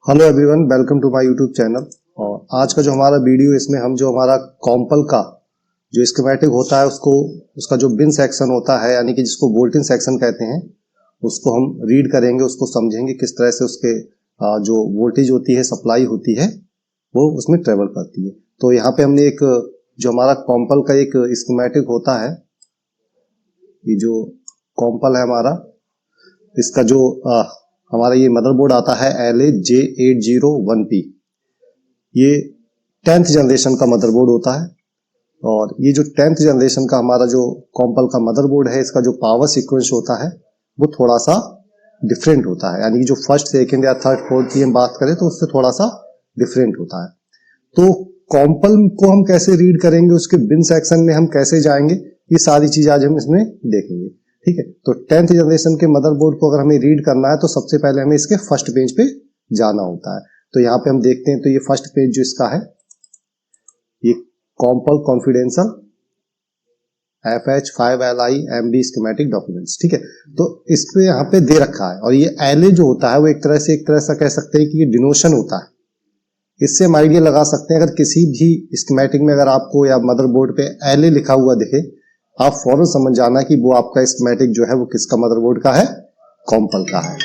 Hello everyone, welcome to my YouTube channel. और आज का जो हमारा वीडियो, इसमें हम जो हमारा कॉम्पल का जो स्कीमेटिक होता है उसका जो बिन सेक्शन होता है, यानी कि जिसको वोल्टेज सेक्शन कहते हैं, उसको हम रीड करेंगे, उसको समझेंगे किस तरह से उसके जो वोल्टेज होती है, सप्लाई होती है, वो उसमें ट्रेवल करती है। तो यहाँ पे हमने एक जो हमारा कॉम्पल का एक स्कीमेटिक होता है, ये जो कॉम्पल है हमारा, इसका जो हमारा ये मदरबोर्ड आता है LAJ801P, ये 10th जनरेशन का मदरबोर्ड होता है। और ये जो 10th जनरेशन का हमारा जो कॉम्पल का मदरबोर्ड है, इसका जो पावर सीक्वेंस होता है वो थोड़ा सा डिफरेंट होता है, यानी कि जो फर्स्ट, सेकंड या थर्ड, फोर्थ की हम बात करें तो उससे थोड़ा सा डिफरेंट होता है। तो कॉम्पल को हम कैसे रीड करेंगे, उसके बिन सेक्शन में हम कैसे जाएंगे, ये सारी चीज आज हम इसमें देखेंगे। ठीक है, तो 10th जनरेशन के मदरबोर्ड को अगर हमें रीड करना है तो सबसे पहले हमें इसके फर्स्ट पेज पे जाना होता है। तो यहाँ पे हम देखते हैं, तो ये फर्स्ट पेज जो इसका है, ये Compal confidential FH5LI MB schematic documents. ठीक है, तो इस पे यहाँ पे दे रखा है। और ये LA जो होता है वो एक तरह से कह सकते हैं कि ये डिनोशन होता है। इससे हम आइडिया लगा सकते हैं, अगर किसी भी स्कीमेटिक में अगर आपको या मदरबोर्ड पे LA लिखा हुआ दिखे, आप फौरन समझ जाना कि वो आपका स्कीमेटिक जो है वो किसका मदरबोर्ड का है, कॉम्पल का है।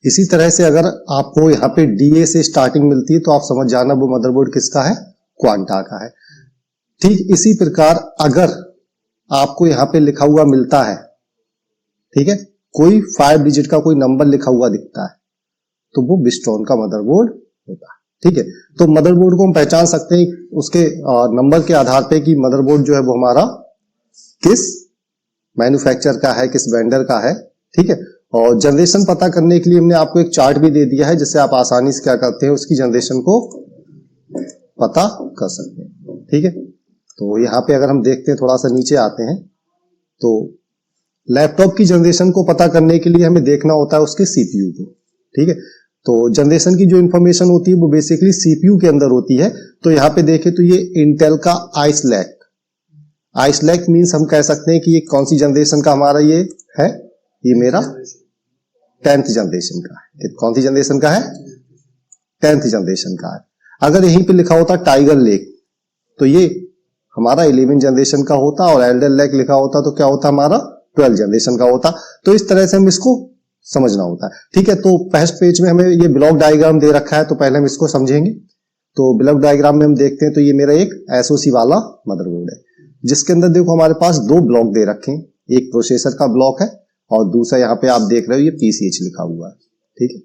इसी तरह से अगर आपको यहाँ पे DA से स्टार्टिंग मिलती है तो आप समझ जाना वो मदरबोर्ड किसका है, क्वांटा का है। ठीक इसी प्रकार अगर आपको यहाँ पे लिखा हुआ मिलता है, ठीक है, कोई 5 डिजिट का कोई नंबर लिखा हुआ दिखता है, तो वो विस्ट्रॉन का मदरबोर्ड होता है। ठीक है, तो मदरबोर्ड को हम पहचान सकते हैं उसके नंबर के आधार पे कि मदरबोर्ड जो है वो हमारा किस मैन्युफैक्चरर का है, किस वेंडर का है। ठीक है, और जनरेशन पता करने के लिए हमने आपको एक चार्ट भी दे दिया है, जिससे आप आसानी से क्या करते हैं, उसकी जनरेशन को पता कर सकते हैं। ठीक है, तो यहाँ पे अगर हम देखते हैं, थोड़ा सा नीचे आते हैं, तो लैपटॉप की जनरेशन को पता करने के लिए हमें देखना होता है उसके CPU को। ठीक है, तो जनरेशन की जो इंफॉर्मेशन होती है वो बेसिकली CPU के अंदर होती है। तो यहाँ पे देखें तो ये इंटेल का आइस लैक मीन्स हम कह सकते हैं कि ये कौन सी जनरेशन का हमारा ये है, ये मेरा 10th जनरेशन का है। कौन सी जनरेशन का है, 10th जनरेशन का है। अगर यहीं पे लिखा होता टाइगर लेक तो ये हमारा 11 जनरेशन का होता, और एल्डर लेक लिखा होता तो क्या होता, हमारा 12 जनरेशन का होता। तो इस तरह से हम इसको समझना होता है। ठीक है, तो फर्स्ट पेज में हमें ये ब्लॉक डायग्राम दे रखा है, तो पहले हम इसको समझेंगे। तो ब्लॉक डायग्राम में हम देखते हैं, तो ये मेरा एक SOC वाला मदरबोर्ड है, जिसके अंदर देखो हमारे पास 2 ब्लॉक दे रखे हैं, एक प्रोसेसर का ब्लॉक है और दूसरा यहाँ पे आप देख रहे हो ये PCH लिखा हुआ है। ठीक है,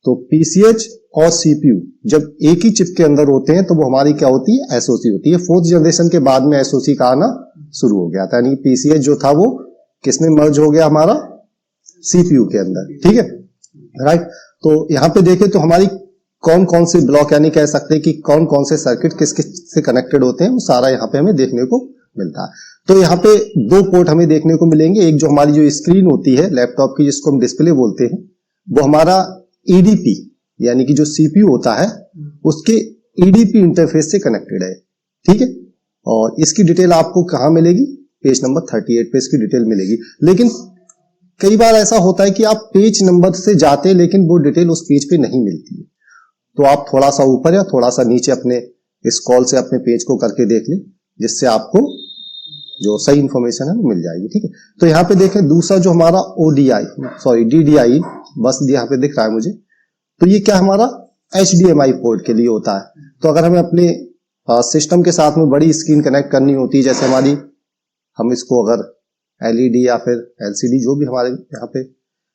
तो PCH और CPU जब एक ही चिप के अंदर होते हैं तो वो हमारी क्या होती है, SOC होती है। 4th जनरेशन के बाद में SOC का आना शुरू हो गया था, यानी PCH जो था वो किसमें मर्ज हो गया, हमारा CPU के अंदर। ठीक है, राइट। तो यहाँ पे देखें तो हमारी कौन कौन से ब्लॉक, यानी कह सकते हैं कि कौन कौन से सर्किट किस किस से कनेक्टेड होते हैं, वो सारा यहाँ पे हमें देखने को मिलता है। तो यहाँ पे 2 पोर्ट हमें देखने को मिलेंगे। एक जो हमारी जो स्क्रीन होती है लैपटॉप की, जिसको हम डिस्प्ले बोलते हैं, वो हमारा EDP यानी कि जो CPU होता है उसके EDP इंटरफेस से कनेक्टेड है। ठीक है, और इसकी डिटेल आपको कहाँ मिलेगी, पेज नंबर 38 पे इसकी डिटेल मिलेगी। लेकिन कई बार ऐसा होता है कि आप पेज नंबर से जाते हैं लेकिन वो डिटेल उस पेज पे नहीं मिलती है, तो आप थोड़ा सा ऊपर या थोड़ा सा नीचे अपने स्क्रॉल से अपने पेज को करके देख लें, जिससे आपको जो सही इंफॉर्मेशन है वो मिल जाएगी। ठीक है, तो यहाँ पे देखें दूसरा जो हमारा DDI बस यहाँ पे दिख रहा है मुझे, तो ये क्या हमारा HDMI पोर्ट के लिए होता है। तो अगर हमें अपने सिस्टम के साथ में बड़ी स्क्रीन कनेक्ट करनी होती है, जैसे हमारी, हम इसको अगर LED या फिर LCD जो भी हमारे यहाँ पे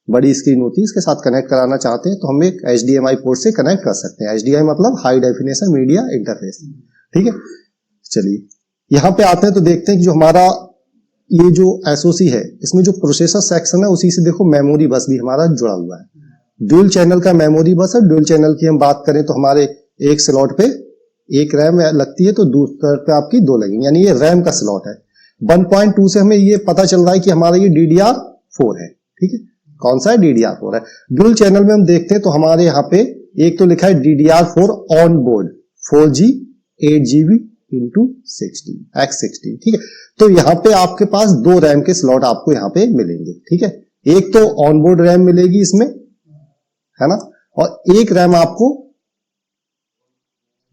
बड़ी स्क्रीन होती है, इसके साथ कनेक्ट कराना चाहते हैं, तो हम एक HDMI पोर्ट से कनेक्ट कर सकते हैं। HDMI मतलब हाई डेफिनेशन मीडिया इंटरफेस। ठीक है, चलिए यहाँ पे आते हैं तो देखते हैं कि जो हमारा ये जो SOC है, इसमें जो प्रोसेसर सेक्शन है उसी से देखो मेमोरी बस भी हमारा जुड़ा हुआ है। ड्यूल चैनल का मेमोरी बस है। ड्यूल चैनल की हम बात करें तो हमारे एक स्लॉट पे एक रैम लगती है, तो दूसरे पे आपकी 2 लगेंगी, यानी ये रैम का स्लॉट है। 1.2 से हमें ये पता चल रहा है कि हमारा ये DDR4 है। ठीक है, कौन सा है, DDR4 है। ड्यूल चैनल में हम देखते हैं तो हमारे यहाँ पे एक तो लिखा है DDR4 on board 4G 8GB into 60x60। ठीक है, तो यहाँ पे आपके पास 2 रैम के स्लॉट आपको यहाँ पे मिलेंगे। ठीक है, एक तो ऑन बोर्ड रैम मिलेगी इसमें, है ना, और एक रैम आपको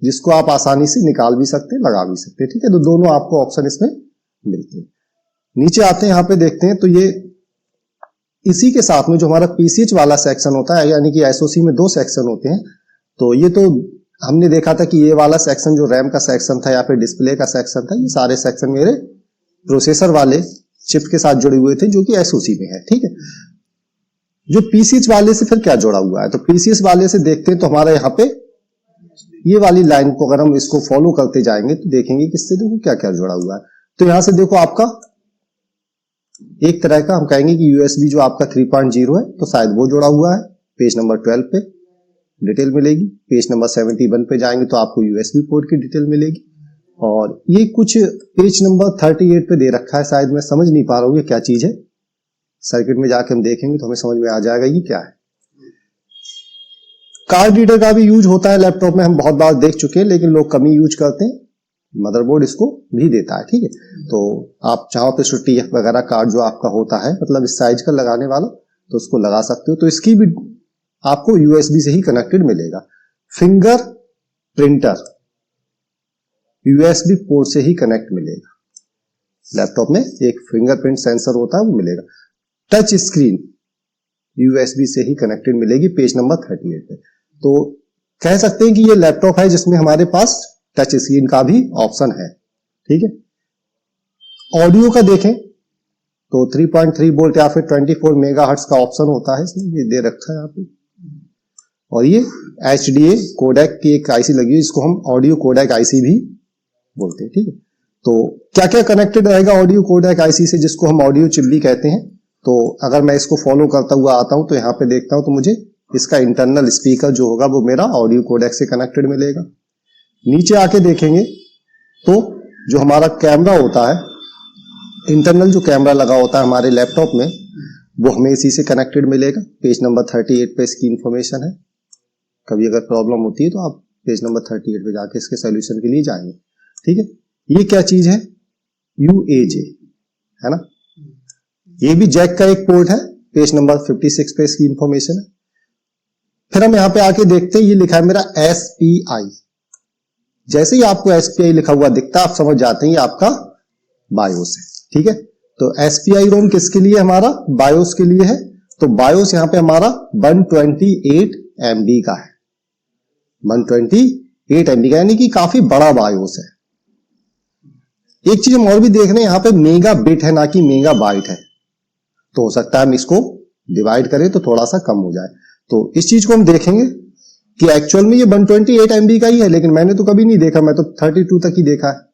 जिसको आप आसानी से निकाल भी सकते हैं, लगा भी सकते हैं, ठीक है। तो दोनों आपको ऑप्शन इसमें मिलते हैं। नीचे आते हैं, यहां पे देखते हैं तो ये इसी के साथ में जो हमारा पीसीएच वाला सेक्शन होता है, यानी कि एसओसी में 2 सेक्शन होते हैं। तो ये तो हमने देखा था कि ये वाला सेक्शन जो रैम का सेक्शन था या फिर डिस्प्ले का सेक्शन था, ये सारे सेक्शन मेरे प्रोसेसर वाले चिप के साथ जुड़े हुए थे जो कि एसओसी में है, ठीक है। जो पीसीएच वाले से फिर क्या जुड़ा हुआ है, तो पीसीएच वाले से देखते हैं तो हमारा यहाँ पे ये वाली लाइन को अगर हम इसको फॉलो करते जाएंगे तो देखेंगे कि इससे देखो क्या क्या जुड़ा हुआ है। तो यहां से देखो आपका एक तरह का हम कहेंगे कि यूएसबी जो आपका 3.0 है तो शायद वो जुड़ा हुआ है। पेज नंबर 12 पे डिटेल मिलेगी, पेज नंबर 71 पे जाएंगे तो आपको यूएसबी पोर्ट की डिटेल मिलेगी, और ये कुछ पेज नंबर 38 पे दे रखा है, शायद मैं समझ नहीं पा रहा हूं ये क्या चीज है। सर्किट में जाके हम देखेंगे तो हमें समझ में आ जाएगा ये क्या है। कार्ड रीडर का भी यूज होता है लैपटॉप में, हम बहुत बार देख चुके हैं, लेकिन लोग कम ही यूज करते हैं। मदरबोर्ड इसको भी देता है, ठीक है। तो आप चाहो तो TF वगैरह कार्ड जो आपका होता है, मतलब इस साइज का लगाने वाला, तो उसको लगा सकते हो। तो इसकी भी आपको यूएसबी से ही कनेक्टेड मिलेगा। फिंगर प्रिंटर यूएसबी पोर्ट से ही कनेक्ट मिलेगा। लैपटॉप में एक फिंगरप्रिंट सेंसर होता है, वो मिलेगा। टच स्क्रीन यूएसबी से ही कनेक्टेड मिलेगी, पेज नंबर 38 पे। तो कह सकते हैं कि ये लैपटॉप है जिसमें हमारे पास टच स्क्रीन का भी ऑप्शन है, ठीक है। ऑडियो का देखें तो 3.3 वोल्ट या फिर 24 मेगाहर्ट्ज का ऑप्शन होता है इसमें, ये दे रखा है यहाँ पे। और ये HDA कोडेक की एक आईसी लगी है, इसको हम ऑडियो कोडेक आईसी भी बोलते हैं, ठीक है। तो क्या क्या कनेक्टेड रहेगा ऑडियो कोडेक आईसी से, जिसको हम ऑडियो चिप भी कहते हैं। तो अगर मैं इसको फॉलो करता हुआ आता हूं तो यहाँ पे देखता हूं तो मुझे इसका इंटरनल स्पीकर जो होगा वो मेरा ऑडियो कोडेक से कनेक्टेड मिलेगा। नीचे आके देखेंगे तो जो हमारा कैमरा होता है, इंटरनल जो कैमरा लगा होता है हमारे लैपटॉप में, वो हमें इसी से कनेक्टेड मिलेगा। पेज नंबर 38 पे इसकी इंफॉर्मेशन है। कभी अगर प्रॉब्लम होती है तो आप पेज नंबर 38 पे जाके इसके सोल्यूशन के लिए जाएंगे, ठीक है। ये क्या चीज है, UAJ है ना, ये भी जैक का एक पोर्ट है। पेज नंबर 56 पे इसकी इंफॉर्मेशन है। फिर हम यहां पे आके देखते हैं, ये लिखा है मेरा SPI। जैसे ही आपको SPI लिखा हुआ दिखता है आप समझ जाते हैं ये आपका बायोस है, ठीक है। तो SPI रोम किसके लिए, हमारा बायोस के लिए है। तो बायोस यहां पे हमारा 128 MB का है, 128 MB का, यानी कि काफी बड़ा बायोस है। एक चीज हम और भी देख रहे हैं, यहां पे मेगा बिट है ना कि मेगा बाइट है। तो हो सकता है हम इसको डिवाइड करें तो थोड़ा सा कम हो जाए। तो इस चीज को हम देखेंगे कि एक्चुअल में ये 128 MB का ही है, लेकिन मैंने तो कभी नहीं देखा, मैं तो 32 तक ही देखा है।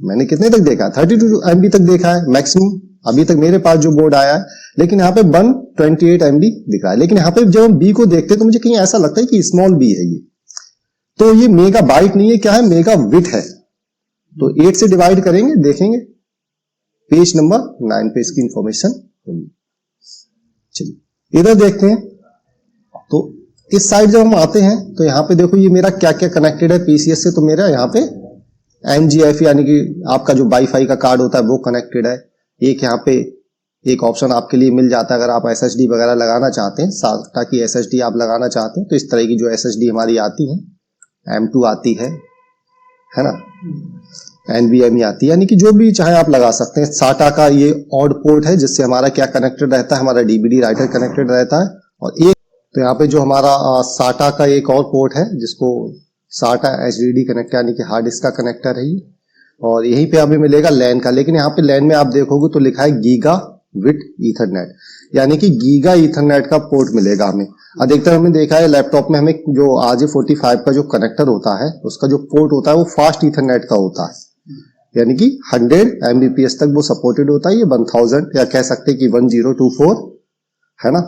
मैंने कितने तक देखा है, 32 MB तक देखा है मैक्सिमम अभी तक मेरे पास जो बोर्ड आया है। लेकिन यहाँ पे 128 MB दिख रहा है। लेकिन यहाँ पे जब हम बी को देखते हैं तो मुझे कहीं ऐसा लगता है कि स्मॉल बी है ये। तो ये मेगा बाइट नहीं है, क्या है, मेगा बिट है। तो 8 से डिवाइड करेंगे, देखेंगे पेज नंबर 9 पे इसकी इंफॉर्मेशन होगी। चलिए इधर देखते हैं। तो इस साइड जब हम आते हैं तो यहाँ पे देखो ये मेरा क्या क्या कनेक्टेड है पीसीएस से। तो मेरा यहाँ पे NGF यानी कि आपका जो वाईफाई का कार्ड होता है वो कनेक्टेड है। एक यहाँ पे एक ऑप्शन आपके लिए मिल जाता है अगर आप SSD वगैरह लगाना चाहते हैं, ताकि SSD आप लगाना चाहते हैं तो इस तरह की जो SSD हमारी आती है, M2 आती है ना, NVMe आती है, यानी कि जो भी चाहे आप लगा सकते हैं। SATA का ये ऑड पोर्ट है जिससे हमारा क्या कनेक्टेड रहता है, हमारा DVD राइटर कनेक्टेड रहता है। और एक तो यहाँ पे जो हमारा SATA का एक और पोर्ट है जिसको SATA HDD कनेक्टर यानी कि हार्ड डिस्क का कनेक्टर है ये। और यहीं पे हमें मिलेगा LAN का, लेकिन यहाँ पे LAN में आप देखोगे तो लिखा है गीगा विथ ईथरनेट, यानी कि गीगा ईथरनेट का पोर्ट मिलेगा हमें। अधिकतर हमने देखा है लैपटॉप में हमें जो RJ45 का जो कनेक्टर होता है उसका जो पोर्ट होता है वो फास्ट ईथरनेट का होता है, यानी कि 100 Mbps तक वो सपोर्टेड होता है। ये 1000 या कह सकते हैं कि 1024 है ना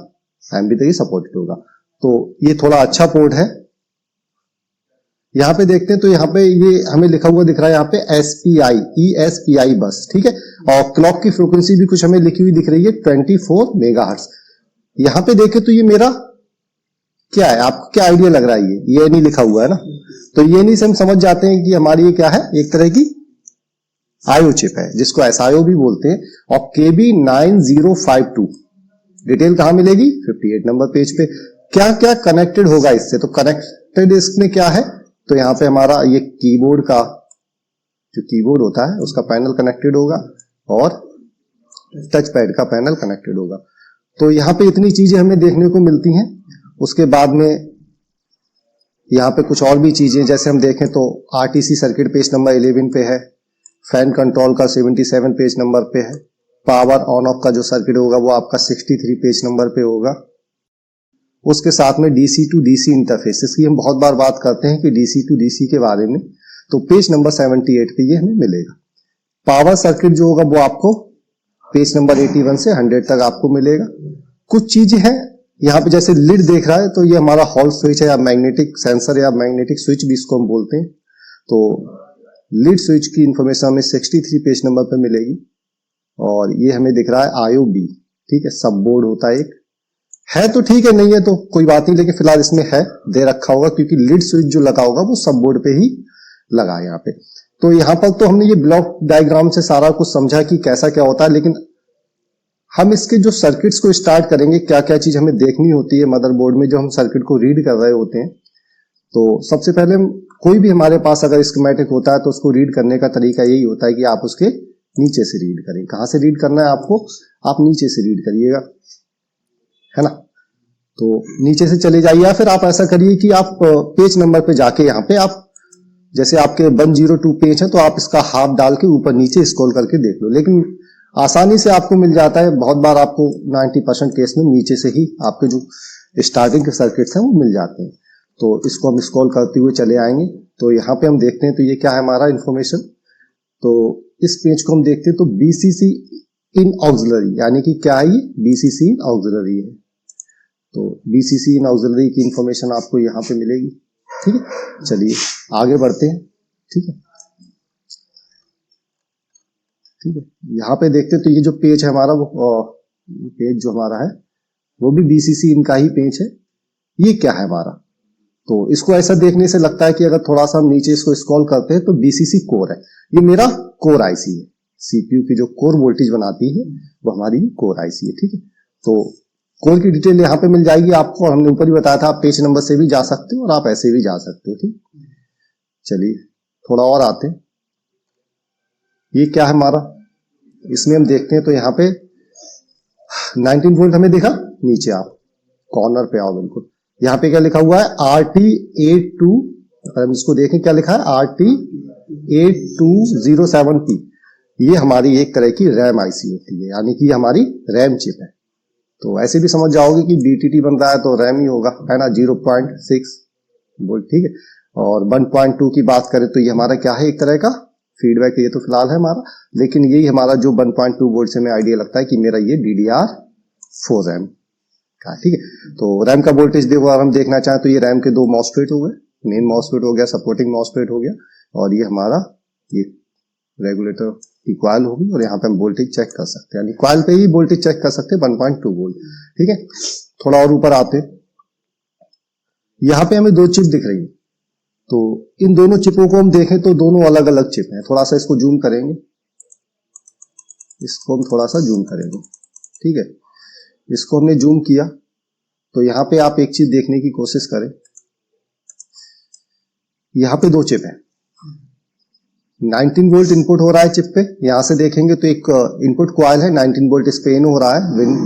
MB तक ही सपोर्टेड होगा। तो ये थोड़ा अच्छा पोर्ट है। यहाँ पे देखते हैं तो यहाँ पे ये हमें लिखा हुआ दिख रहा है यहाँ पे ESPI बस, ठीक है। और क्लॉक की फ्रीक्वेंसी भी कुछ हमें लिखी हुई दिख रही है 24 मेगाहर्ट्ज। यहाँ पे देखें तो ये मेरा क्या है, आपको क्या आइडिया लग रहा है, ये नहीं लिखा हुआ है ना। तो ये नहीं से हम समझ जाते हैं कि हमारी ये क्या है, एक तरह की IO चिप है जिसको SIO भी बोलते हैं। और KB9052 डिटेल कहां मिलेगी, 58 नंबर पेज पे। क्या क्या कनेक्टेड होगा इससे। तो कनेक्टेड इसमें क्या है, तो यहाँ पे हमारा ये कीबोर्ड का जो कीबोर्ड होता है उसका पैनल कनेक्टेड होगा और टच पैड का पैनल कनेक्टेड होगा। तो यहाँ पे इतनी चीजें हमें देखने को मिलती हैं। उसके बाद में यहाँ पे कुछ और भी चीजें, जैसे हम देखें तो आरटीसी सर्किट पेज नंबर 11 पे है, फैन कंट्रोल का 77 पेज नंबर पे है, पावर ऑन ऑफ का जो सर्किट होगा वो आपका 63 पेज नंबर पे होगा। उसके साथ में डीसी टू डीसी इंटरफेस, इसकी हम बहुत बार बात करते हैं कि डीसी टू डीसी के बारे में, तो पेज नंबर 78 पे ये हमें मिलेगा। पावर सर्किट जो होगा वो आपको पेज नंबर 81 से 100 तक आपको मिलेगा। कुछ चीजें हैं यहाँ पे, जैसे लिड देख रहा है तो ये हमारा हॉल स्विच है या मैग्नेटिक सेंसर या मैग्नेटिक स्विच भी इसको हम बोलते हैं। तो लिड स्विच की इंफॉर्मेशन हमें 63 पेज नंबर पे मिलेगी। और ये हमें दिख रहा है आईओबी, ठीक है, सब बोर्ड होता है एक, है तो ठीक है, नहीं है तो कोई बात नहीं, लेकिन फिलहाल इसमें है दे रखा होगा क्योंकि लिड स्विच जो लगा होगा वो सब बोर्ड पे ही लगा है यहाँ पे। तो यहाँ पर तो हमने ये ब्लॉक डायग्राम से सारा कुछ समझा कि कैसा क्या होता है, लेकिन हम इसके जो सर्किट्स को स्टार्ट करेंगे, क्या क्या चीज हमें देखनी होती है मदरबोर्ड में जो हम सर्किट को रीड कर रहे होते हैं। तो सबसे पहले कोई भी हमारे पास अगर स्कीमेटिक होता है तो उसको रीड करने का तरीका यही होता है कि आप उसके नीचे से रीड करें। कहां से रीड करना है आपको, आप नीचे से रीड करिएगा, है ना। तो नीचे से चले जाइए, या फिर आप ऐसा करिए कि आप पेज नंबर पे जाके यहाँ पे आप जैसे आपके 102 पेज है तो आप इसका हाफ डाल के ऊपर नीचे स्क्रॉल करके देख लो, लेकिन आसानी से आपको मिल जाता है। बहुत बार आपको 90% केस में नीचे से ही आपके जो स्टार्टिंग के सर्किट्स हैं वो मिल जाते हैं। तो इसको हम स्क्रॉल करते हुए चले आएंगे। तो यहाँ पे हम देखते हैं तो ये क्या है हमारा इंफॉर्मेशन। तो इस पेज को हम देखते हैं तो बीसीसी इन ऑक्सिलरी, यानी कि क्या है ये, बीसीसी इन ऑक्सिलरी है। तो बीसीसी इन ऑक्सिलरी की इंफॉर्मेशन आपको यहाँ पे मिलेगी, ठीक है। चलिए आगे बढ़ते हैं, ठीक है, ठीक है। यहाँ पे देखते हैं तो ये जो पेज है हमारा, वो पेज जो हमारा है वो भी बीसीसी इनका ही पेज है। ये क्या है हमारा, तो इसको ऐसा देखने से लगता है कि अगर थोड़ा सा हम नीचे इसको स्क्रॉल करते हैं तो बीसीसी कोर है, ये मेरा कोर आईसी है। सीपीयू की जो कोर वोल्टेज बनाती है वो हमारी कोर आईसी है, ठीक है। तो कोर की डिटेल यहाँ पे मिल जाएगी आपको, और हमने ऊपर ही बताया था आप पेज नंबर से भी जा सकते हो और आप ऐसे भी जा सकते हो, ठीक। चलिए थोड़ा और आते हैं, ये क्या है हमारा, इसमें हम देखते हैं तो यहाँ पे 19 वोल्ट हमें दिखा, नीचे आप कॉर्नर पे आओ बिल्कुल, यहाँ पे क्या लिखा हुआ है RT82, अगर हम इसको देखें क्या लिखा है RT8207P। ये हमारी एक तरह की रैम आईसी होती है, यानी कि हमारी रैम चिप है। तो ऐसे भी समझ जाओगे कि बीटीटी बन रहा है तो रैम ही होगा, है ना, 0.6 वोल्ट, ठीक है। और 1.2 की बात करें तो ये हमारा क्या है, एक तरह का फीडबैक, ये तो फिलहाल है हमारा, लेकिन यही हमारा जो 1.2 वोल्ट से हमें आइडिया लगता है कि मेरा ये DDR4 रैम का, ठीक है। तो रैम का वोल्टेज देखो, अगर हम देखना चाहें तो ये रैम के दो मॉसफेट हो गए, मेन मॉसफेट हो गया, सपोर्टिंग मॉसफेट हो गया, और ये हमारा ये रेगुलेटर की कॉइल होगी, और यहाँ पे हम वोल्टेज चेक कर सकते हैं, यानी कॉइल पे ही वोल्टेज चेक कर सकते हैं 1.2 वोल्ट, ठीक है। थोड़ा और ऊपर आते, यहाँ पे हमें दो चिप दिख रही है। तो इन दोनों चिपों को हम देखें तो दोनों अलग अलग चिप हैं। थोड़ा सा इसको जूम करेंगे, इसको हम थोड़ा सा जूम करेंगे, ठीक है। इसको हमने जूम किया तो यहाँ पे आप एक चीज देखने की कोशिश करें, यहाँ पे दो चिप है, 19 वोल्ट इनपुट हो रहा है चिप पे। यहां से देखेंगे तो एक इनपुट कॉइल है, 19 वोल्ट इस पे इन हो रहा है,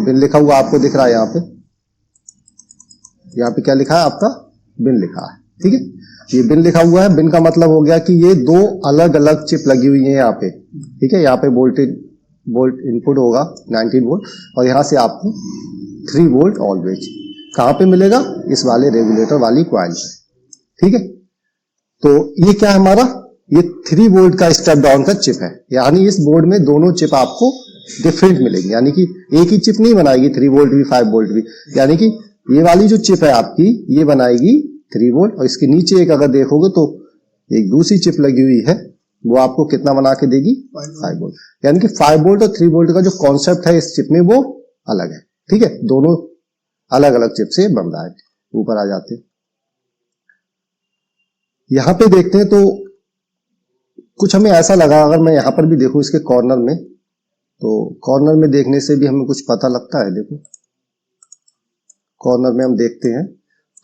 बिन लिखा हुआ आपको दिख रहा है यहाँ पे क्या लिखा है आपका, बिन लिखा है, ठीक है। ये बिन लिखा हुआ है, बिन का मतलब हो गया कि ये दो अलग अलग चिप लगी हुई है यहाँ पे, ठीक है। यहाँ पे वोल्ट इनपुट होगा 19 वोल्ट, और यहाँ से आपको 3 वोल्ट ऑलवेज कहां पे मिलेगा, इस वाले रेगुलेटर वाली कॉइल पे, ठीक है। तो ये क्या है हमारा, ये 3 वोल्ट का स्टेप डाउन का चिप है, यानी इस बोर्ड में दोनों चिप आपको डिफरेंट मिलेंगी, यानी कि एक ही चिप नहीं बनाएगी 3 वोल्ट भी 5 वोल्ट भी, यानी कि ये वाली जो चिप है आपकी ये बनाएगी 3 वोल्ट, और इसके नीचे एक अगर देखोगे तो एक दूसरी चिप लगी हुई है, वो आपको कितना बना के देगी, 5 वोल्ट। यानी कि 5 वोल्ट और 3 वोल्ट का जो कॉन्सेप्ट है इस चिप में वो अलग है, ठीक है। दोनों अलग अलग चिप से बन रहा है। ऊपर आ जाते हैं, यहां पे देखते हैं तो कुछ हमें ऐसा लगा, अगर मैं यहां पर भी देखूं इसके कॉर्नर में, तो कॉर्नर में देखने से भी हमें कुछ पता लगता है। देखो कॉर्नर में हम देखते हैं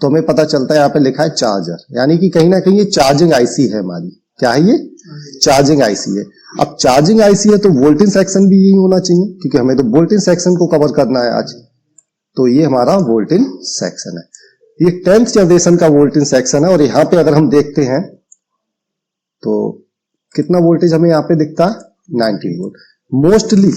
तो हमें पता चलता है यहाँ पे लिखा है चार्जर, यानी कि कहीं ना कहीं ये चार्जिंग आईसी है हमारी। क्या है ये? चार्जिंग आईसी है। अब चार्जिंग आईसी है तो वोल्टेज सेक्शन भी यही होना चाहिए, क्योंकि हमें तो वोल्टेज सेक्शन को कवर करना है आज। तो ये हमारा वोल्टेज सेक्शन है, ये 10th जनरेशन का वोल्टेज सेक्शन है। और यहाँ पे अगर हम देखते हैं तो कितना वोल्टेज हमें यहाँ पे दिखता है? 19 वोल्ट। मोस्टली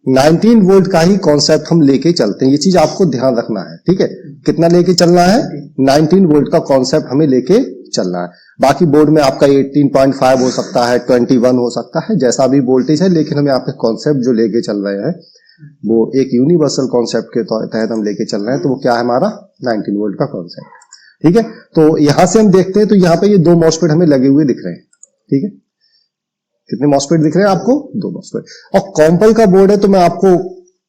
19 वोल्ट का ही कॉन्सेप्ट हम लेके चलते हैं, ये चीज आपको ध्यान रखना है, ठीक है। कितना लेके चलना है? 19 वोल्ट का कॉन्सेप्ट हमें लेके चलना है। बाकी बोर्ड में आपका 18.5 हो सकता है, 21 हो सकता है, जैसा भी वोल्टेज है, लेकिन हम यहाँ पे कॉन्सेप्ट जो लेके चल रहे हैं वो एक यूनिवर्सल कॉन्सेप्ट के तहत हम लेके चल रहे हैं। तो वो क्या है? हमारा 19 वोल्ट का कॉन्सेप्ट, ठीक है। तो यहां से हम देखते हैं तो यहाँ पे ये 2 मॉसफेट हमें लगे हुए दिख रहे हैं, ठीक है। कितने मॉसफेट दिख रहे हैं आपको? 2 मॉसफेट। और कॉम्पल का बोर्ड है तो मैं आपको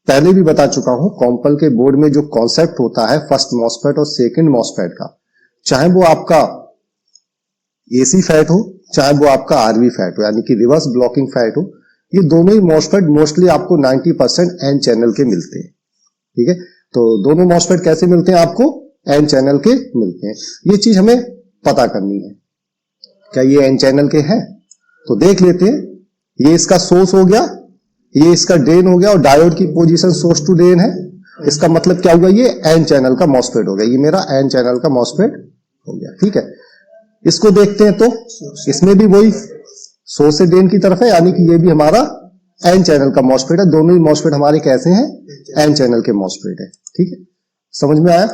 पहले भी बता चुका हूं, कॉम्पल के बोर्ड में जो कॉन्सेप्ट होता है फर्स्ट मॉसफेट और सेकंड मॉसफेट का, चाहे वो आपका एसी फैट हो, चाहे वो आपका आरवी फैट हो, यानी कि रिवर्स ब्लॉकिंग फैट हो, ये दोनों ही मॉसफेट मोस्टली आपको 90% एन चैनल के मिलते हैं, ठीक है। तो दोनों मॉसफेट कैसे मिलते हैं आपको? एन चैनल के मिलते हैं। ये चीज हमें पता करनी है, क्या ये एन चैनल के हैं? तो देख लेते हैं। ये इसका सोर्स हो गया, ये इसका ड्रेन हो गया, और डायोड की पोजीशन सोर्स टू ड्रेन है। इसका मतलब क्या हुआ? ये एन चैनल का मॉसफेट हो गया, ये मेरा एन चैनल का मॉसफेट हो गया, ठीक है। इसको देखते हैं तो इसमें भी वही सोर्स से ड्रेन की तरफ है, यानी कि ये भी हमारा एन चैनल का मॉसफेट है। दोनों ही मॉसफेट हमारे कैसे हैं? एन चैनल के मॉसफेट है, ठीक है। समझ में आया?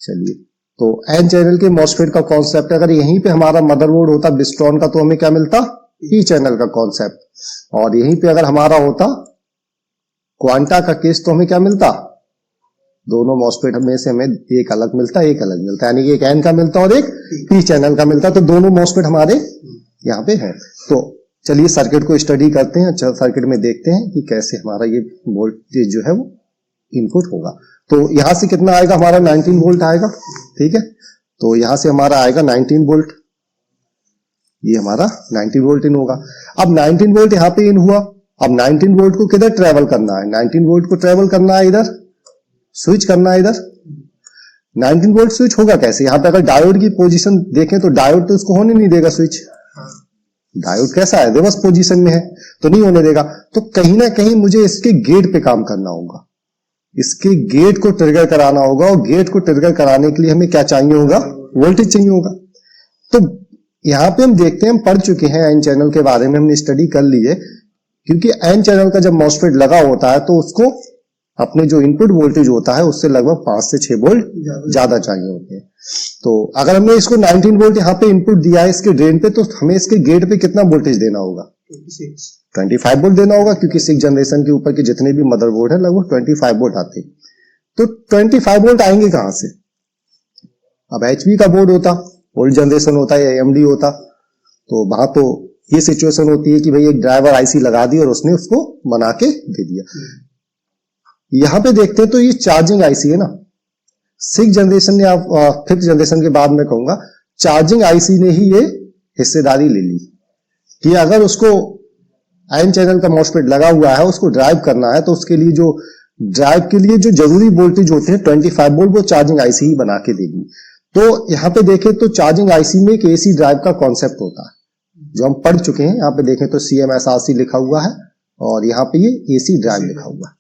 चलिए, तो एन चैनल के मॉसफेट का कॉन्सेप्ट, अगर यहीं पे हमारा मदरबोर्ड होता बिस्ट्रॉन का तो हमें क्या मिलता? पी चैनल का कॉन्सेप्ट। और यहीं पे अगर हमारा होता क्वांटा का केस तो हमें क्या मिलता? दोनों मॉसफेट में से हमें एक अलग मिलता, एक अलग मिलता, यानी कि एक एन का मिलता और एक पी चैनल का मिलता। तो दोनों मॉसफेट हमारे यहाँ पे है। तो चलिए सर्किट को स्टडी करते हैं। सर्किट में देखते हैं कि कैसे हमारा ये वोल्टेज जो है वो इनपुट होगा। तो यहां से कितना आएगा? हमारा 19 वोल्ट आएगा, ठीक है। तो यहां से हमारा आएगा 19 वोल्ट, ये हमारा 19 वोल्ट इन होगा। अब 19 वोल्ट यहां पे इन हुआ। अब 19 वोल्ट को किधर ट्रेवल करना है? 19 वोल्ट को ट्रेवल करना है इधर, स्विच करना है इधर। 19 वोल्ट स्विच होगा कैसे? यहां पे अगर डायोड की पोजीशन देखें तो डायोड तो इसको होने नहीं देगा स्विच। डायोड कैसा है? रिवर्स पोजीशन में है, तो नहीं होने देगा। तो कहीं ना कहीं मुझे इसके गेट पे काम करना होगा, इसके गेट को ट्रिगर कराना होगा। और गेट को ट्रिगर कराने के लिए हमें क्या चाहिए होगा? वोल्टेज चाहिए होगा। तो यहां पे हम देखते हैं, हम पढ़ चुके हैं एन चैनल के बारे में, हमने स्टडी कर ली है। क्योंकि एन चैनल का जब मॉसफेट लगा होता है तो उसको अपने जो इनपुट वोल्टेज होता है उससे लगभग 5 से 6 वोल्ट ज्यादा चाहिए होते हैं। तो अगर हमने इसको 19 वोल्ट यहाँ पे इनपुट दिया है इसके ड्रेन पे, तो हमें इसके गेट पे कितना वोल्टेज देना होगा? 25 वोल्ट देना होगा, क्योंकि 6 जनरेशन के ऊपर के जितने भी मदरबोर्ड है लगभग 25 वोल्ट आते हैं। तो 25 वोल्ट आएंगे कहां से? अब एचपी का बोर्ड होता, ओल्ड जनरेशन होता है, एएमडी होता, तो वहां तो ये सिचुएशन होती है कि भाई एक ड्राइवर आईसी लगा दी और उसने उसको बना के दे दिया। यहां पे देखते हैं तो ये चार्जिंग आईसी है ना, 6 जनरेशन या 5th जनरेशन के बाद मैं कहूंगा चार्जिंग आईसी ने ही ये हिस्सेदारी ले ली कि अगर उसको एन चैनल का मॉसफेट लगा हुआ है, उसको ड्राइव करना है, तो उसके लिए जो ड्राइव के लिए जो जरूरी वोल्टेज होते हैं 25 वोल्ट, वो चार्जिंग आईसी ही बना के देगी। तो यहां पे देखें तो चार्जिंग आईसी में एक एसी ड्राइव का कॉन्सेप्ट होता है जो हम पढ़ चुके हैं। यहां पे देखें तो CMSRC लिखा हुआ है और यहां पे ये एसी ड्राइव लिखा हुआ है।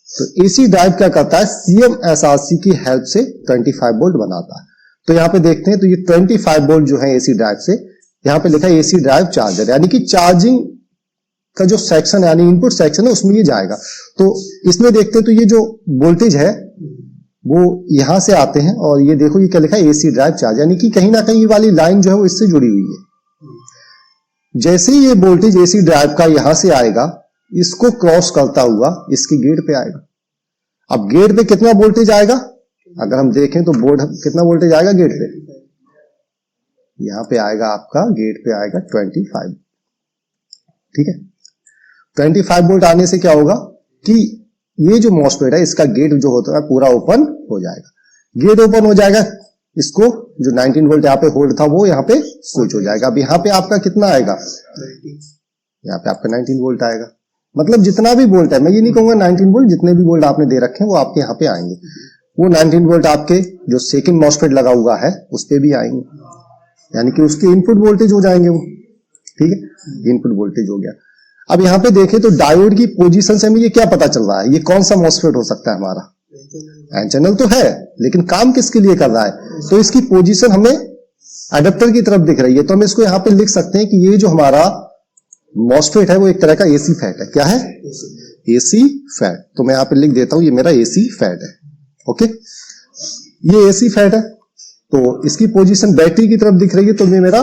तो एसी ड्राइव क्या करता है? CMSRC की हेल्प से 25 वोल्ट बनाता है। तो यहां पे देखते हैं तो ये 25 वोल्ट जो है एसी ड्राइव से, यहां पे लिखा है एसी ड्राइव चार्जर, यानी कि चार्जिंग का जो सेक्शन है, यानी इनपुट सेक्शन है, उसमें ये जाएगा। तो इसमें देखते हैं तो ये जो वोल्टेज है वो यहां से आते हैं, और ये देखो ये क्या लिखा है? एसी ड्राइव चार्ज, यानी कि कहीं ना कहीं ये वाली लाइन जो है वो इससे जुड़ी हुई है। जैसे ही ये वोल्टेज एसी ड्राइव का यहां से आएगा, इसको क्रॉस करता हुआ इसके गेट पे आएगा। अब गेट पे कितना वोल्टेज आएगा? अगर हम देखें तो बोर्ड कितना वोल्टेज आएगा गेट पे? यहां पे आएगा आपका, गेट पे आएगा 25, ठीक है। 25 वोल्ट आने से क्या होगा कि ये जो मॉसफेट है इसका गेट जो होता है पूरा ओपन हो जाएगा। गेट ओपन हो जाएगा, इसको जो 19 वोल्ट यहाँ पे होल्ड था वो यहाँ पे स्विच हो जाएगा। अब यहाँ पे आपका कितना आएगा? यहाँ पे आपका 19 वोल्ट आएगा। मतलब जितना भी वोल्ट है, मैं ये नहीं कहूंगा 19 वोल्ट, जितने भी वोल्ट आपने दे रखे हैं वो आपके यहाँ पे आएंगे। वो 19 वोल्ट आपके जो सेकंड मॉसफेट लगा हुआ है उस पे भी आएंगे, यानी कि उसके इनपुट वोल्टेज हो जाएंगे वो, ठीक है, इनपुट वोल्टेज हो गया। अब यहां पे देखें तो डायोड की पोजीशन से हमें ये क्या पता चल रहा है, ये कौन सा मॉसफेट हो सकता है हमारा, एन चैनल तो है, लेकिन काम किसके लिए कर रहा है, तो इसकी पोजीशन हमें एडाप्टर की तरफ दिख रही है, तो हम इसको यहां पे लिख सकते हैं कि ये जो हमारा मॉसफेट है वो एक तरह का एसी फैट है। क्या है, एसी फैट। तो मैं यहां पे लिख देता हूं ये मेरा एसी फैट है। ओके, ये एसी फैट है, तो इसकी पोजीशन बैटरी की तरफ दिख रही है, तो ये मेरा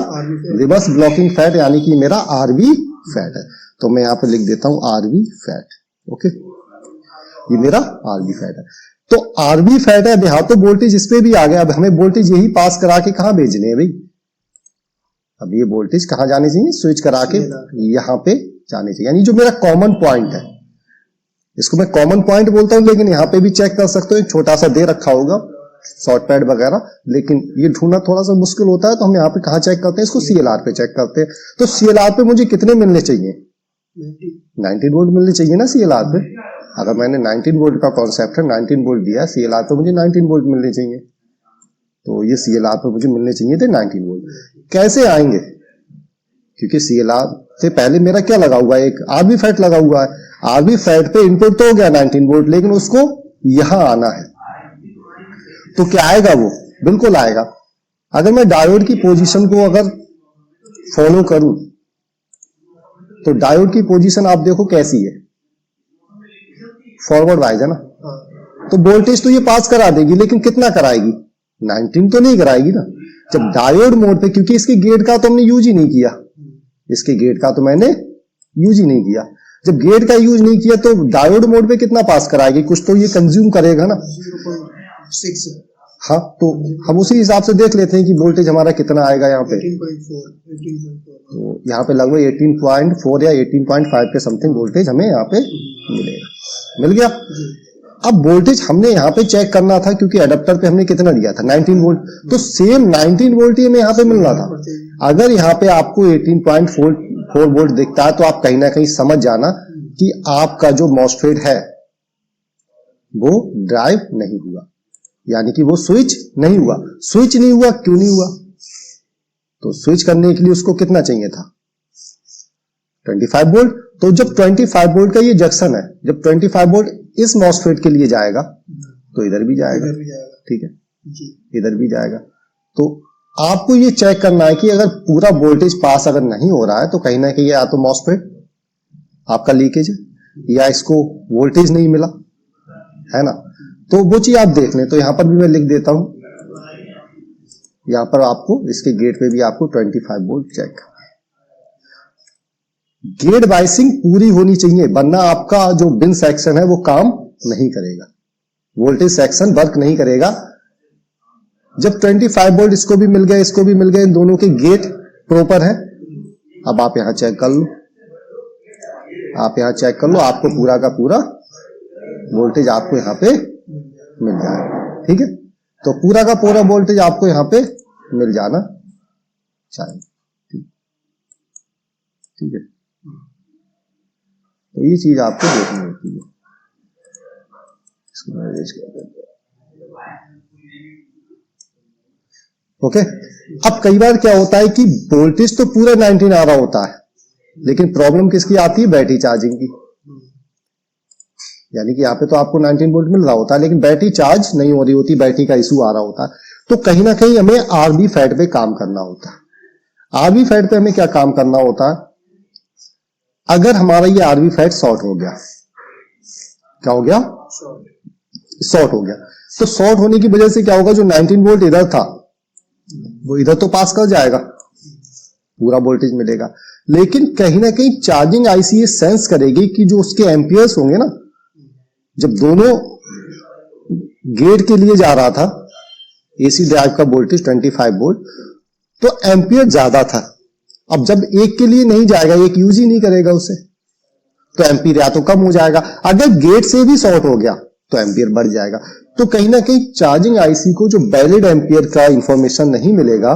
रिवर्स ब्लॉकिंग फैट यानी कि मेरा आरवी फैट है। तो मैं यहां पे लिख देता हूं आरवी फैट। ओके, ये मेरा आरवी फैट है। तो आरवी फैट है, अब यहां तो वोल्टेज इस पे भी आ गया, अब हमें वोल्टेज यही पास करा के कहां भेजने हैं भाई, अब ये वोल्टेज कहां जाने चाहिए, स्विच करा के यहां पे जाने चाहिए, यानी जो मेरा कॉमन पॉइंट है, इसको मैं कॉमन पॉइंट बोलता हूं, लेकिन यहां पे भी चेक कर सकते हो, एक छोटा सा दे रखा होगा शॉर्ट पैड वगैरह, लेकिन ये ढूंढना थोड़ा सा मुश्किल होता है, तो हम यहाँ पे कहां चेक करते हैं, इसको सीएलआर पे चेक करते हैं। तो सीएलआर पे मुझे कितने मिलने चाहिए, 19 वोल्ट मिलने चाहिए ना सीएलआर पे। अगर मैंने 19 वोल्ट का कॉन्सेप्ट है, 19 वोल्ट दिया, सीएलआर पे मुझे 19 वोल्ट मिलने चाहिए, तो ये सीएलआर पे मुझे मिलने चाहिए थे 19 वोल्ट। कैसे आएंगे, क्योंकि सीएलआर से पहले मेरा क्या लगा हुआ है, एक आरवी फैट लगा हुआ है, आरवी फैट पे इनपुट तो हो गया 19 वोल्ट, लेकिन उसको यहां आना है, तो क्या आएगा, वो बिल्कुल आएगा। अगर मैं डायोड की पोजीशन को अगर फॉलो करूं, तो डायोड की पोजीशन आप देखो कैसी है, फॉरवर्ड वाइज है ना, तो वोल्टेज तो ये पास करा देगी, लेकिन कितना कराएगी, 19 तो नहीं कराएगी ना। जब डायोड मोड पे, क्योंकि इसके गेट का तो हमने यूज ही नहीं किया, इसके गेट का तो मैंने यूज ही नहीं किया, जब गेट का यूज नहीं किया तो डायोड मोड पे कितना पास कराएगी, कुछ तो ये कंज्यूम करेगा ना, 6। हाँ, तो हम उसी हिसाब से देख लेते हैं कि वोल्टेज हमारा कितना आएगा यहाँ पे, 18.4 तो यहाँ पे लगभग 18.4 या 18.5 के समथिंग वोल्टेज हमें यहाँ पे मिलेगा, मिल गया। अब वोल्टेज हमने यहाँ पे चेक करना था, क्योंकि एडाप्टर पे हमने कितना दिया था 19 वोल्ट, तो सेम 19 वोल्ट ही हमें यहाँ पे मिलना था। अगर यहाँ पे आपको 18.4 वोल्ट दिखता है, तो आप कहीं ना कहीं समझ जाना कि आपका जो मॉसफेट है वो ड्राइव नहीं हुआ, यानी कि वो स्विच नहीं हुआ। स्विच नहीं हुआ, क्यों नहीं हुआ, तो स्विच करने के लिए उसको कितना चाहिए था, 25 वोल्ट। तो जब 25 वोल्ट का ये जंक्शन है, जब 25 वोल्ट इस मॉसफेट के लिए जाएगा, तो इधर भी जाएगा, ठीक है, इधर भी जाएगा। तो आपको ये चेक करना है कि अगर पूरा वोल्टेज पास अगर नहीं हो रहा है, तो कहीं ना कहीं या तो मॉसफेट आपका लीकेज है, या इसको वोल्टेज नहीं मिला है ना, तो वो चीज आप देख लें। तो यहां पर भी मैं लिख देता हूं, यहां पर आपको इसके गेट पे भी आपको 25 वोल्ट चेक, गेट बाइसिंग पूरी होनी चाहिए, वरना आपका जो बिन सेक्शन है वो काम नहीं करेगा, वोल्टेज सेक्शन वर्क नहीं करेगा। जब 25 वोल्ट इसको भी मिल गया, इसको भी मिल गया, इन दोनों के गेट प्रॉपर है। अब आप यहां चेक कर लो, आप यहां चेक कर लो, आपको पूरा का पूरा वोल्टेज आपको यहां पे मिल जाएगा, ठीक है। तो पूरा का पूरा वोल्टेज आपको यहां पे मिल जाना चाहिए, ठीक है। तो ये चीज आपको देखनी होती है, इसको मैनेज कर देते हैं। ओके, अब कई बार क्या होता है कि वोल्टेज तो पूरा 19 आ रहा होता है, लेकिन प्रॉब्लम किसकी आती है, बैटरी चार्जिंग की। यानी कि यहाँ पे तो आपको 19 वोल्ट मिल रहा होता है, लेकिन बैटरी चार्ज नहीं हो रही होती, बैटरी का इशू आ रहा होता है। तो कहीं ना कहीं हमें आरवी फैट पे काम करना होता है। आरवी फैट पे हमें क्या काम करना होता है, अगर हमारा ये आरवी फैट शॉर्ट हो गया, क्या हो गया, शॉर्ट हो गया, तो शॉर्ट होने की वजह से क्या होगा, जो 19 वोल्ट इधर था वो इधर तो पास कर जाएगा, पूरा वोल्टेज मिलेगा, लेकिन कहीं ना कहीं चार्जिंग आईसी ये सेंस करेगी कि जो उसके एम्पियर्स होंगे ना, जब दोनों गेट के लिए जा रहा था एसी ड्राइव का वोल्टेज 25 वोल्ट, तो एम्पियर ज्यादा था। अब जब एक के लिए नहीं जाएगा, एक यूज ही नहीं करेगा उसे, तो एम्पियर या तो कम हो जाएगा। अगर गेट से भी शॉर्ट हो गया तो एम्पियर बढ़ जाएगा। तो कहीं ना कहीं चार्जिंग आईसी को जो वैलिड एम्पियर का इंफॉर्मेशन नहीं मिलेगा,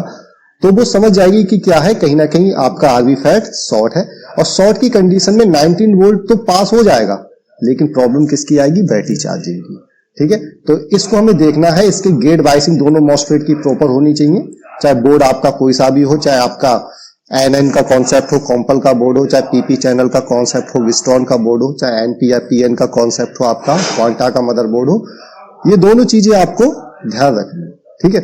तो वो समझ जाएगी कि क्या है, कहीं ना कहीं आपका आरवी फैट शॉर्ट है। और शॉर्ट की कंडीशन में 19 वोल्ट तो पास हो जाएगा, लेकिन प्रॉब्लम किसकी आएगी, बैटरी चार्जिंग की, ठीक है, तो इसको हमें देखना है, इसके गेट वाइसिंग दोनों मॉसफेट की प्रॉपर होनी चाहिए, चाहे बोर्ड आपका कोई सा भी हो, चाहे आपका एनएन का कॉन्सेप्ट हो, कॉम्पल का बोर्ड हो, चाहे पीपी चैनल का कॉन्सेप्ट हो, विस्टॉन का बोर्ड हो, चाहे एनपी या पीएन का कॉन्सेप्ट हो, आपका क्वांटा का मदरबोर्ड हो, ये दोनों चीजें आपको ध्यान रखनी है। ठीक है,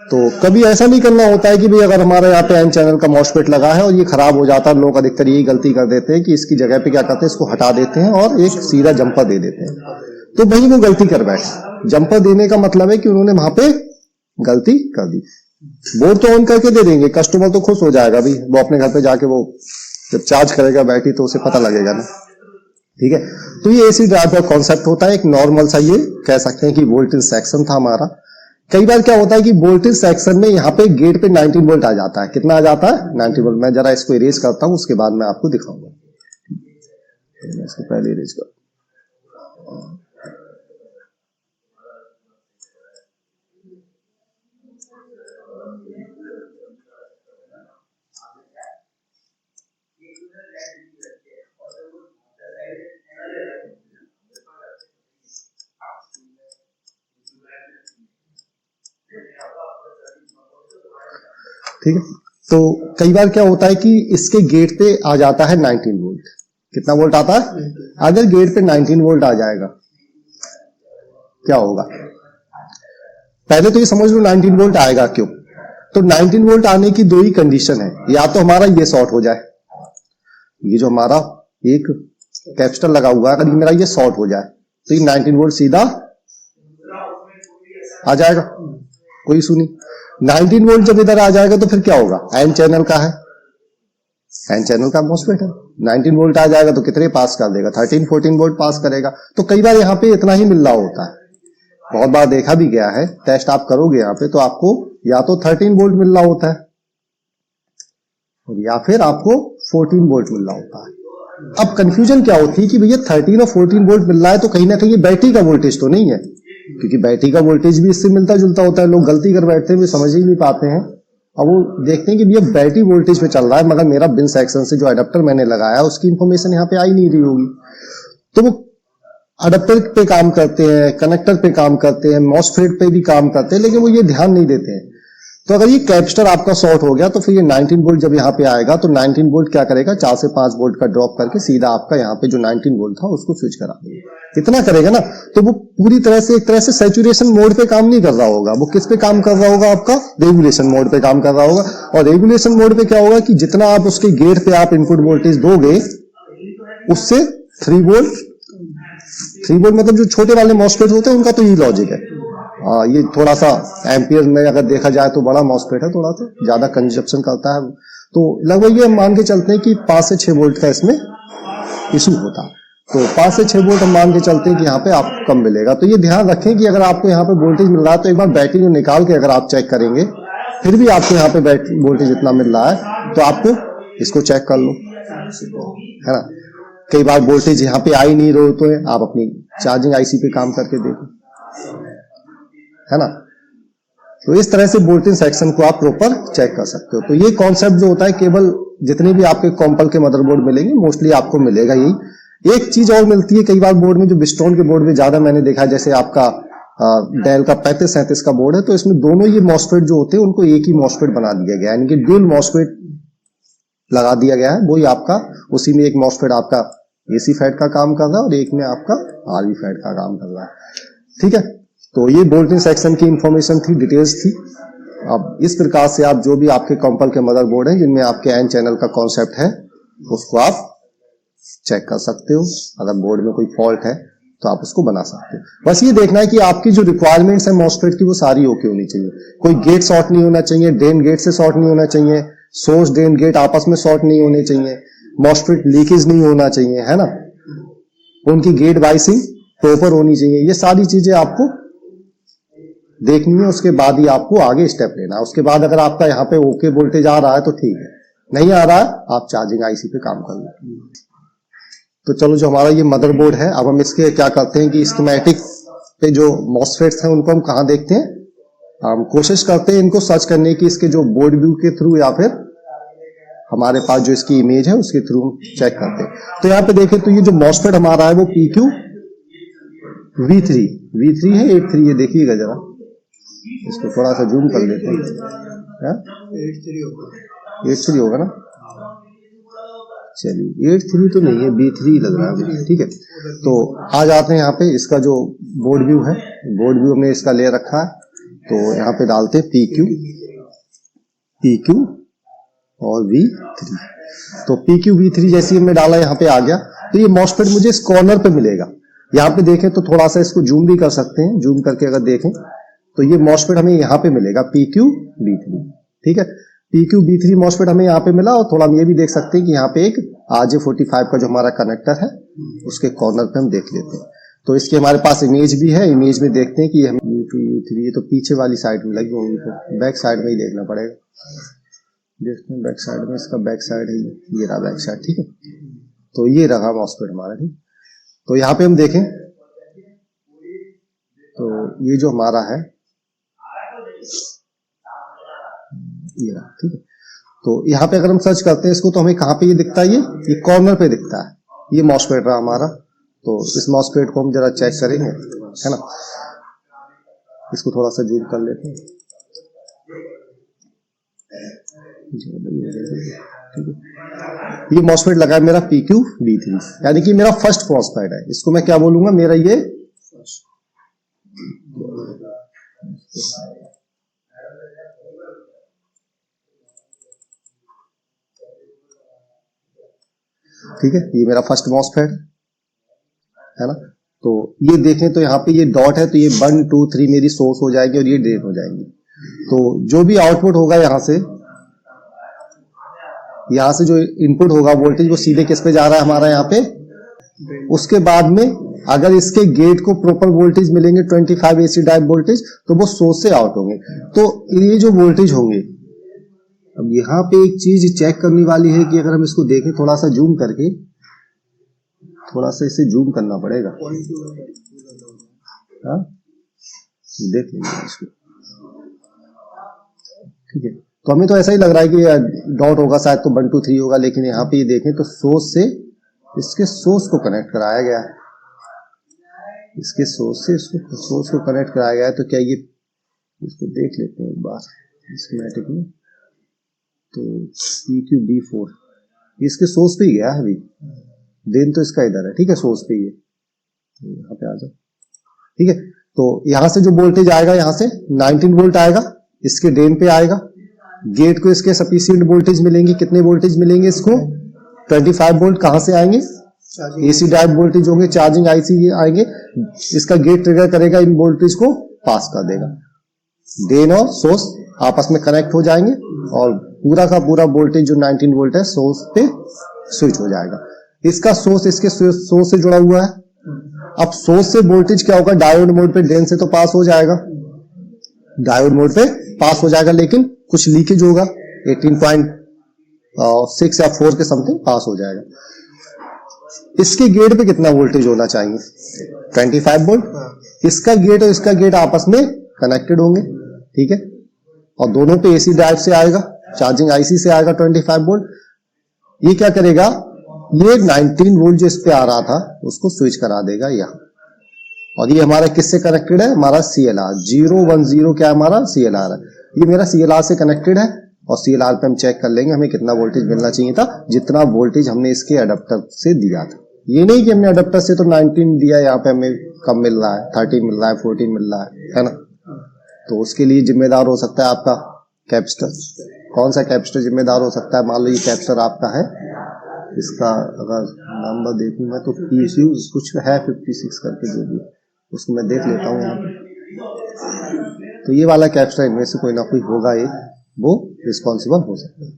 तो कभी ऐसा नहीं करना होता है कि भाई अगर हमारे यहाँ पे एन चैनल का मॉसफेट लगा है और ये खराब हो जाता है, लोग अधिकतर यही गलती कर देते हैं कि इसकी जगह पे क्या करते हैं, इसको हटा देते हैं और एक सीधा जंपर दे देते हैं। तो भाई वो गलती कर बैठे, जंपर देने का मतलब है कि उन्होंने वहां पे गलती कर दी। बोर्ड तो ऑन करके दे देंगे, कस्टमर तो खुश हो जाएगा भाई, वो अपने घर पे जाके वो जब चार्ज करेगा बैटरी तो उसे पता लगेगा ना। ठीक है, तो ये एसी ड्राइव का कॉन्सेप्ट होता है, एक नॉर्मल सा ये कह सकते हैं कि वोल्टेज सेक्शन था हमारा। कई बार क्या होता है कि वोल्टेज सेक्शन में यहाँ पे गेट पे 19 वोल्ट आ जाता है। कितना आ जाता है? 19 वोल्ट। मैं जरा इसको इरेज करता हूं, उसके बाद मैं आपको दिखाऊंगा। मैं इसको पहले इरेज कर, ठीक है, तो कई बार क्या होता है कि इसके गेट पे आ जाता है 19 वोल्ट। कितना वोल्ट आता है? अगर गेट पे 19 वोल्ट आ जाएगा क्या होगा? पहले तो ये समझ लो 19 वोल्ट आएगा क्यों। तो 19 वोल्ट आने की दो ही कंडीशन है, या तो हमारा ये शॉर्ट हो जाए, ये जो हमारा एक कैपेसिटर लगा हुआ है, अगर मेरा ये शॉर्ट हो जाए तो ये 19 वोल्ट सीधा आ जाएगा, कोई इशू नहीं। 19 वोल्ट जब इधर आ जाएगा तो फिर क्या होगा? एन चैनल का है, एन चैनल का मॉसफेट है, 19 वोल्ट आ जाएगा तो कितने पास कर देगा? 13-14 वोल्ट पास करेगा। तो कई बार यहाँ पे इतना ही मिल रहा होता है, बहुत बार देखा भी गया है, टेस्ट आप करोगे यहाँ पे तो आपको या तो 13 वोल्ट मिल रहा होता है और या फिर आपको 14 वोल्ट मिल रहा होता है। अब कंफ्यूजन क्या होती है कि भैया 13 और 14 वोल्ट मिल रहा है तो कहीं ना कहीं बैटरी का वोल्टेज तो नहीं है, क्योंकि बैटरी का वोल्टेज भी इससे मिलता जुलता होता है। लोग गलती कर बैठते हैं, वे समझ ही नहीं पाते हैं। अब वो देखते हैं कि भैया बैटरी वोल्टेज पे चल रहा है, मगर मेरा बिन सेक्शन से जो अडेप्टर मैंने लगाया उसकी इंफॉर्मेशन यहाँ पे आई नहीं रही होगी। तो वो अडेप्टर पे काम करते हैं, कनेक्टर पे काम करते हैं, मॉसफेट पे भी काम करते हैं, लेकिन वो ये ध्यान नहीं देते हैं। तो अगर ये कैपेसिटर आपका शॉर्ट हो गया तो फिर ये 19 वोल्ट जब यहाँ पे आएगा तो 19 वोल्ट क्या करेगा? 4 से 5 वोल्ट का ड्रॉप करके सीधा आपका यहाँ पे जो 19 वोल्ट था उसको स्विच करा देगा। इतना करेगा ना, तो वो पूरी तरह से एक तरह से सैचुरेशन मोड पे काम नहीं कर रहा होगा। वो किस पे काम कर रहा होगा? आपका रेगुलेशन मोड पे काम कर रहा होगा। और रेगुलेशन मोड पे क्या होगा कि जितना आप उसके गेट पे आप इनपुट वोल्टेज दोगे उससे 3 वोल्ट मतलब जो छोटे वाले मॉसफेट होते हैं उनका तो ये लॉजिक है। ये थोड़ा सा एम्पियर में अगर देखा जाए तो बड़ा मॉसफेट है, थोड़ा सा ज्यादा कंजप्शन करता है, तो लगभग ये हम मान के चलते हैं कि 5 से 6 वोल्ट का इसमें इशू होता है। तो 5 से 6 वोल्ट हम मान के चलते हैं कि यहाँ पे आपको कम मिलेगा। तो ये ध्यान रखें कि अगर आपको यहाँ पे वोल्टेज मिल रहा है तो एक बार बैटरी को निकाल के अगर आप चेक करेंगे फिर भी आपको यहाँ पे बैटरी वोल्टेज इतना मिल रहा है तो आपको इसको चेक कर लो, है ना। कई बार वोल्टेज यहाँ पे आ ही नहीं रहे तो आप अपनी चार्जिंग आईसी पे काम करके देखो, है ना। तो इस तरह से वोल्टेज सेक्शन को आप प्रॉपर चेक कर सकते हो। तो ये कॉन्सेप्ट जो होता है केवल जितने भी आपके कॉम्पल के मदरबोर्ड मिलेंगे मोस्टली आपको मिलेगा यही। एक चीज और मिलती है कई बार बोर्ड में, जो विस्टॉन के बोर्ड में ज्यादा मैंने देखा है, जैसे आपका डेल का 3537 का बोर्ड है, तो इसमें दोनों ये मॉसफेट जो होते हैं उनको एक ही मॉसफेट बना दिया गया है, यानी कि ड्यूल मॉसफेट लगा दिया गया है। वही आपका उसी में एक मॉसफेट आपका एसी फैट का काम कर रहा है और एक में आपका आरवी फैट का काम कर रहा है। ठीक है, तो ये वोल्टेज सेक्शन की इंफॉर्मेशन थी, डिटेल्स थी। अब इस प्रकार से आप जो भी आपके कॉम्पल के मदरबोर्ड हैं जिनमें आपके एन चैनल का कॉन्सेप्ट है उसको आप चेक कर सकते हो। अगर बोर्ड में कोई फॉल्ट है तो आप उसको बना सकते हो। बस ये देखना है कि आपकी जो रिक्वायरमेंट्स है मॉसफेट की वो सारी ओके होनी चाहिए। कोई गेट शॉर्ट नहीं होना चाहिए, ड्रेन गेट से शॉर्ट नहीं होना चाहिए, सोर्स ड्रेन गेट आपस में शॉर्ट नहीं होने चाहिए, मॉसफेट लीकेज नहीं होना चाहिए, है ना। उनकी गेट वाइसिंग प्रॉपर होनी चाहिए। ये सारी चीजें आपको देखनी है, उसके बाद ही आपको आगे स्टेप लेना है। उसके बाद अगर आपका यहाँ पे ओके वोल्टेज आ रहा है तो ठीक है, नहीं आ रहा है आप चार्जिंग आईसी पे काम कर लो। तो चलो, जो हमारा ये मदरबोर्ड है, अब हम इसके क्या करते हैं कि स्कीमेटिक पे जो मॉसफेट्स हैं उनको हम कहाँ देखते हैं, हम कोशिश करते हैं इनको सर्च करने की इसके जो बोर्ड व्यू के थ्रू या फिर हमारे पास जो इसकी इमेज है उसके थ्रू चेक करते हैं। तो यहाँ पे देखें तो ये जो मॉसफेट हमारा है वो PQ V3 है 83, ये देखिएगा जरा, इसको थोड़ा सा जूम कर लेते हैं। 83 होगा। 83 होगा ना, चलिए 83 तो नहीं है, B3 लग रहा है मुझे, ठीक है। तो आ जाते हैं यहाँ पे, इसका जो बोर्ड व्यू है, बोर्ड व्यू हमने इसका ले रखा है, तो यहाँ पे डालते हैं PQ और V3। तो PQ V3 जैसे हमने डाला यहाँ पे आ गया। तो ये मॉसफेट मुझे इस कॉर्नर पे मिलेगा। यहाँ पे देखें तो थोड़ा सा इसको जूम भी कर सकते हैं, जूम करके अगर देखें तो ये मॉसफेट हमें यहाँ पे मिलेगा PQ V3, ठीक है। PQ V3 मॉसफेट हमें यहाँ पे मिला, और थोड़ा हम ये भी देख सकते हैं कि यहाँ पे एक RJ45 का जो हमारा कनेक्टर है उसके कॉर्नर पे हम देख लेते हैं। तो इसके हमारे पास इमेज भी है, इमेज में देखते हैं कि हम U3 ये तो पीछे वाली साइड में लगी होंगी, तो बैक साइड में ही देखना पड़ेगा। देखते हैं बैक साइड में, इसका बैक साइड है ये रहा बैक साइड, ठीक है। तो ये रहा मॉसफेट हमारा, ठीक। तो यहाँ पे हम देखें तो ये जो हमारा है ये रहा, ठीक है। तो यहाँ पे अगर हम सर्च करते हैं इसको तो हमें कहाँ पे ये दिखता है, ये कॉर्नर पे दिखता है, ये मॉसफेट रहा हमारा। तो इस मॉसफेट को हम जरा चेक करेंगे, है ना। इसको थोड़ा सा जूम कर लेते हैं, ये मॉसफेट लगा है मेरा PQ V3, यानी कि मेरा फर्स्ट मॉसफेट है। इसको मैं क्या बोलूंगा, मेरा ये ठीक है, ये मेरा फर्स्ट मॉसफेट है ना। तो ये देखें तो यहाँ पे ये डॉट है, तो ये 1 2 3 मेरी सोर्स हो जाएगी और ये ड्रेन हो जाएंगी। तो जो भी आउटपुट होगा यहाँ से जो इनपुट होगा वोल्टेज, वो सीधे किस पे जा रहा है हमारा यहाँ पे। उसके बाद में अगर इसके गेट को प्रॉपर वोल्टेज मिलेंगे 25 AC ड्राइव वोल्टेज, तो वो सोर्स से आउट होंगे। तो ये जो वोल्टेज होंगे, अब यहाँ पे एक चीज चेक करने वाली है कि अगर हम इसको देखें थोड़ा सा जूम करके, थोड़ा सा इसे जूम करना पड़ेगा, हाँ देख लेंगे इसको, ठीक है। तो हमें तो ऐसा ही लग रहा है कि डॉट होगा शायद, तो 1 2 3 होगा, लेकिन यहाँ पे ये देखें तो सोर्स से इसके सोर्स को कनेक्ट कराया गया है, इसके सोर्स से इसको सोर्स को कनेक्ट कराया गया है। तो क्या ये, इसको देख लेते हैं एक बार स्कीमेटिक में। तो PQ B4 इसके सोर्स पे ही गया है, अभी ड्रेन तो इसका इधर है, ठीक है, सोर्स पे ही है। तो यहाँ पे आ जाओ, ठीक है। तो यहाँ से जो वोल्टेज आएगा, यहाँ से 19 वोल्ट आएगा, इसके ड्रेन पे आएगा। गेट को इसके सफिशिएंट वोल्टेज मिलेंगे, कितने वोल्टेज मिलेंगे इसको, 25 वोल्ट। कहां से आएंगे, AC ड्राइव वोल्टेज होंगे, चार्जिंग IC आएंगे। इसका गेट ट्रिगर करेगा, इन वोल्टेज को पास कर देगा, ड्रेन और सोर्स आपस में कनेक्ट हो जाएंगे, और पूरा का पूरा वोल्टेज जो 19 वोल्ट है सोर्स पे स्विच हो जाएगा। इसका सोर्स इसके सोर्स से जुड़ा हुआ है। अब सोर्स से वोल्टेज क्या होगा, डायोड मोड पे ड्रेन से तो पास हो जाएगा, डायोड मोड पे पास हो जाएगा, लेकिन कुछ लीकेज होगा, 18.6 या 4 के समथिंग पास हो जाएगा। इसके गेट पे कितना वोल्टेज होना चाहिए, 25 वोल्ट। इसका गेट और इसका गेट आपस में कनेक्टेड होंगे, ठीक है, और दोनों पे AC ड्राइव से आएगा, चार्जिंग IC से आएगा 25 वोल्ट। ये क्या करेगा, ये 19 वोल्ट जो इस पे आ रहा था उसको स्विच करा देगा यहाँ, और ये हमारा किससे कनेक्टेड है, हमारा CLR 010 क्या हमारा CLR है, ये मेरा CLR से कनेक्टेड है। और CLR पे हम चेक कर लेंगे हमें कितना वोल्टेज मिलना चाहिए था, जितना वोल्टेज हमने इसके अडेप्टर से दिया था। ये नहीं कि हमने अडेप्टर से तो 19 दिया, यहाँ पे हमें कम मिल रहा है, 13 मिल रहा है, 14 मिल रहा है ना। तो उसके लिए जिम्मेदार हो सकता है आपका कैपेसिटर। कौन सा कैपेसिटर जिम्मेदार हो सकता है, मान लो ये कैपेसिटर आपका है, इसका अगर नंबर देखूं मैं तो PQ कुछ है 56 करके, जो भी उसको मैं देख लेता हूँ यहाँ पे। तो ये वाला कैपेसिटर, इनमें से कोई ना कोई होगा, ये वो रिस्पॉन्सिबल हो सकता है,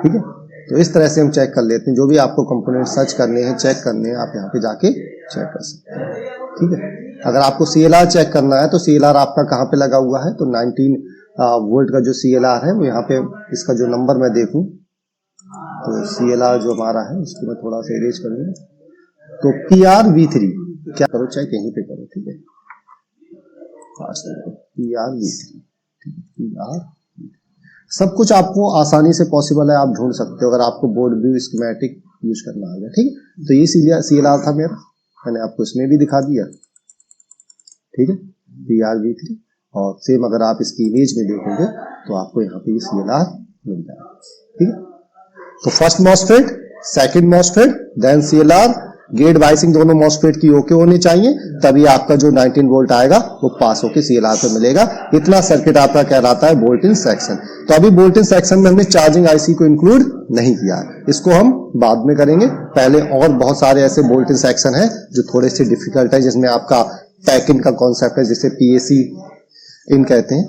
ठीक है। तो इस तरह से हम चेक कर लेते हैं, जो भी आपको कंपोनेंट सर्च करने हैं, चेक करने हैं, आप यहाँ पे जाके चेक कर सकते हैं, ठीक है। अगर आपको CLR चेक करना है तो CLR आपका कहाँ पे लगा हुआ है, तो 19 वोल्ट का जो CLR है वो यहाँ पे, इसका जो नंबर मैं देखूं तो CLR जो हमारा है उसको मैं थोड़ा सा इरेज करूंगा, तो PR V3 क्या करो, चाहे कहीं पे करो, ठीक है, PR V3, PR सब कुछ आपको आसानी से पॉसिबल है, आप ढूंढ सकते हो अगर आपको बोर्ड व्यू स्कीमेटिक यूज करना आ गया, ठीक है। तो ये CLR था मेरा, मैंने आपको इसमें भी दिखा दिया। ठीक है, PrV3। और सेम अगर आप इसकी इमेज में देखोगे तो आपको यहाँ पे CLR मिल जाएगा। ठीक है, तो first MOSFET, second MOSFET, then CLR, gate biasing दोनों मॉसफेट की ओके होनी चाहिए, तभी आपका जो 19 वोल्ट आएगा वो पास होके CLR पे मिलेगा। इतना सर्किट आपका कहलाता है वोल्ट इन सेक्शन। तो अभी वोल्ट इन सेक्शन में हमने चार्जिंग आईसी को इंक्लूड नहीं किया है, इसको हम बाद में करेंगे। पहले और बहुत सारे ऐसे वोल्ट इन सेक्शन है जो थोड़े से डिफिकल्ट है, जिसमें आपका पैक इन का कॉन्सेप्ट है, जिसे PAC इन कहते हैं।